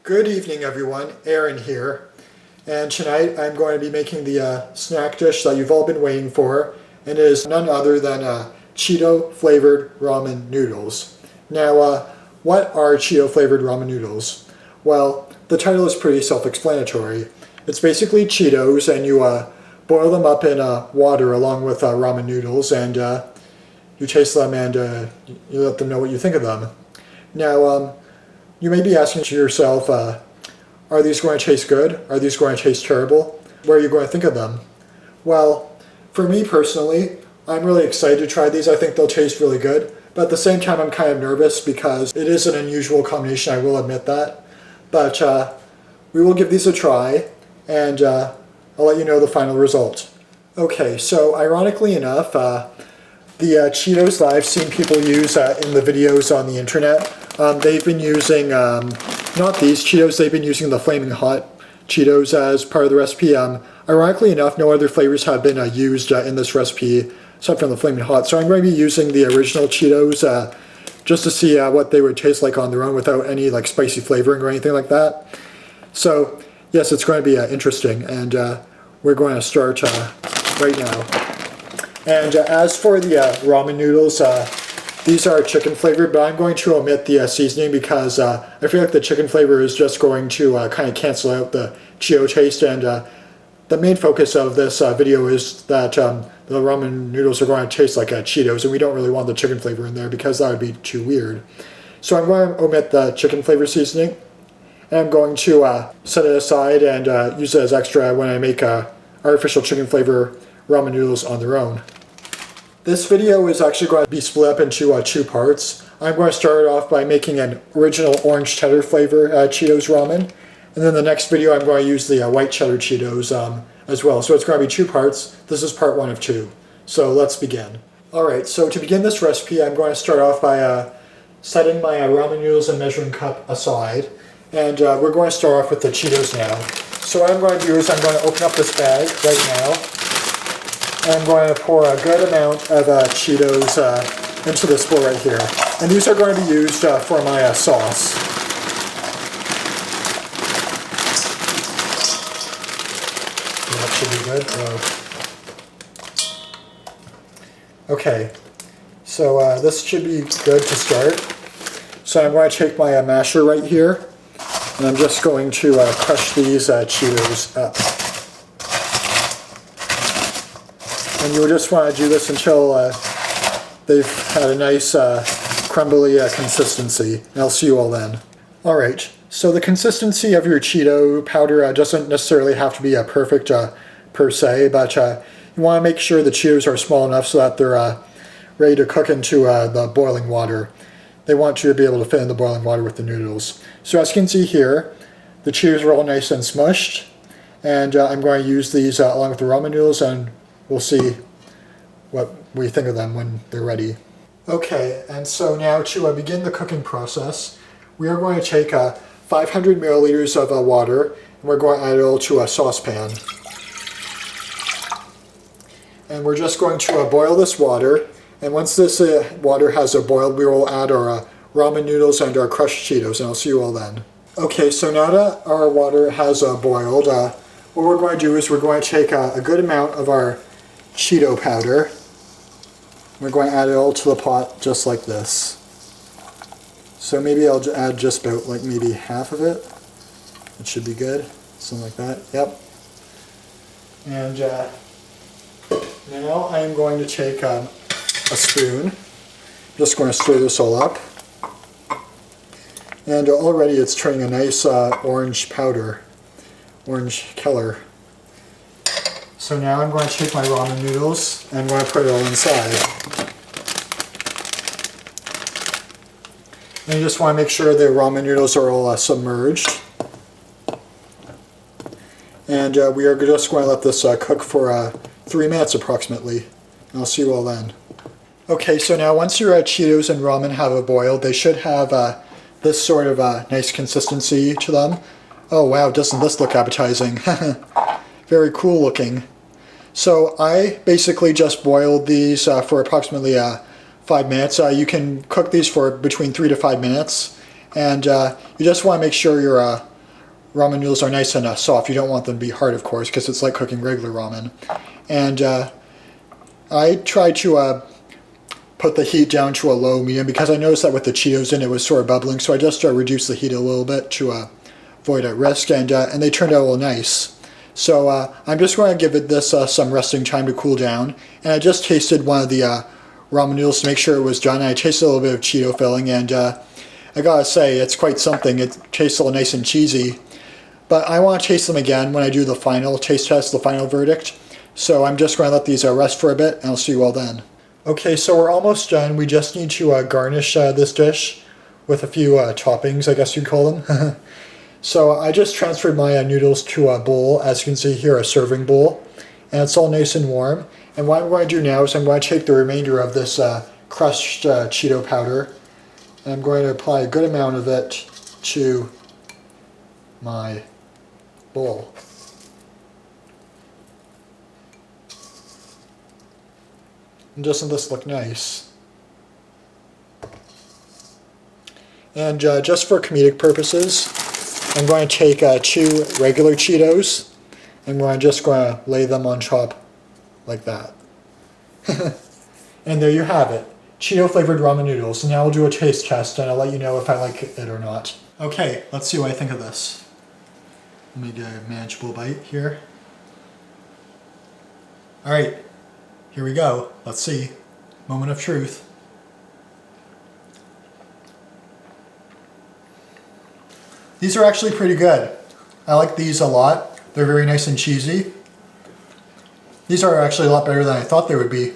Good evening, everyone. Aaron here, and tonight I'm going to be making the snack dish that you've all been waiting for, and it is none other than Cheeto-Flavored Ramen Noodles. Now, what are Cheeto-Flavored Ramen Noodles? Well, the title is pretty self-explanatory. It's basically Cheetos, and you boil them up in water along with ramen noodles, and you taste them and you let them know what you think of them. Now, you may be asking yourself, are these going to taste good? Are these going to taste terrible? What are you going to think of them? Well, for me personally, I'm really excited to try these. I think they'll taste really good. But at the same time, I'm kind of nervous because it is an unusual combination, I will admit that. But we will give these a try, and I'll let you know the final result. Okay, so ironically enough, the Cheetos that I've seen people use in the videos on the internet, they've been using, not these Cheetos, they've been using the Flaming Hot Cheetos as part of the recipe. Ironically enough, no other flavors have been used in this recipe except for the Flaming Hot. So I'm going to be using the original Cheetos just to see what they would taste like on their own without any like spicy flavoring or anything like that. So yes, it's going to be interesting, and we're going to start right now. And as for the ramen noodles, these are chicken flavored, but I'm going to omit the seasoning because I feel like the chicken flavor is just going to kind of cancel out the Cheeto taste, and the main focus of this video is that the ramen noodles are going to taste like Cheetos, and we don't really want the chicken flavor in there because that would be too weird. So I'm going to omit the chicken flavor seasoning, and I'm going to set it aside and use it as extra when I make artificial chicken flavor ramen noodles on their own. This video is actually going to be split up into two parts. I'm going to start off by making an original orange cheddar flavor Cheetos ramen, and then the next video I'm going to use the white cheddar Cheetos as well. So it's going to be two parts. This is part one of two. So let's begin. Alright, so to begin this recipe, I'm going to start off by setting my ramen noodles and measuring cup aside, and we're going to start off with the Cheetos now. So what I'm going to do is I'm going to open up this bag right now. I'm going to pour a good amount of Cheetos into this bowl right here. And these are going to be used for my sauce. That should be good. Okay, so this should be good to start. So I'm going to take my masher right here, and I'm just going to crush these Cheetos up. And you'll just want to do this until they've had a nice crumbly consistency. And I'll see you all then. Alright, so the consistency of your Cheeto powder doesn't necessarily have to be perfect per se, but you want to make sure the Cheetos are small enough so that they're ready to cook into the boiling water. They want you to be able to fit in the boiling water with the noodles. So as you can see here, the Cheetos are all nice and smushed, and I'm going to use these along with the ramen noodles, and we'll see what we think of them when they're ready. Okay, and so now to begin the cooking process, we are going to take 500 milliliters of water, and we're going to add it all to a saucepan. And we're just going to boil this water, and once this water has boiled, we will add our ramen noodles and our crushed Cheetos, and I'll see you all then. Okay, so now that our water has boiled, what we're going to do is we're going to take a good amount of our Cheeto powder. We're going to add it all to the pot just like this. So maybe I'll add just about like maybe half of it. It should be good. Something like that. Yep. And now I'm going to take a spoon. I'm just going to stir this all up. And already it's turning a nice orange powder. Orange color. So now I'm going to take my ramen noodles and I'm going to put it all inside. And you just want to make sure the ramen noodles are all submerged. And we are just going to let this cook for 3 minutes approximately. And I'll see you all then. Okay, so now once your Cheetos and ramen have boiled, they should have this sort of nice consistency to them. Oh wow, doesn't this look appetizing? Very cool looking. So I basically just boiled these for approximately 5 minutes. You can cook these for between 3 to 5 minutes, and you just want to make sure your ramen noodles are nice and soft. You don't want them to be hard, of course, because it's like cooking regular ramen. And I tried to put the heat down to a low medium because I noticed that with the Cheetos in it was sort of bubbling, so I just reduced the heat a little bit to avoid a risk, and they turned out a little nice. So I'm just going to give it this some resting time to cool down, and I just tasted one of the ramen noodles to make sure it was done. I tasted a little bit of Cheeto filling, and I gotta say, it's quite something. It tastes a little nice and cheesy, but I want to taste them again when I do the final taste test, the final verdict. So I'm just going to let these rest for a bit, and I'll see you all then. Okay, so we're almost done. We just need to garnish this dish with a few toppings, I guess you'd call them. So I just transferred my noodles to a bowl, as you can see here, a serving bowl, and it's all nice and warm. And what I'm going to do now is I'm going to take the remainder of this crushed Cheeto powder, and I'm going to apply a good amount of it to my bowl. And doesn't this look nice? And just for comedic purposes, I'm going to take 2 regular Cheetos, and I'm just going to lay them on top like that. And there you have it. Cheeto-flavored ramen noodles. And now I'll do a taste test, and I'll let you know if I like it or not. Okay, let's see what I think of this. Let me get a manageable bite here. Alright, here we go. Let's see. Moment of truth. These are actually pretty good. I like these a lot. They're very nice and cheesy. These are actually a lot better than I thought they would be.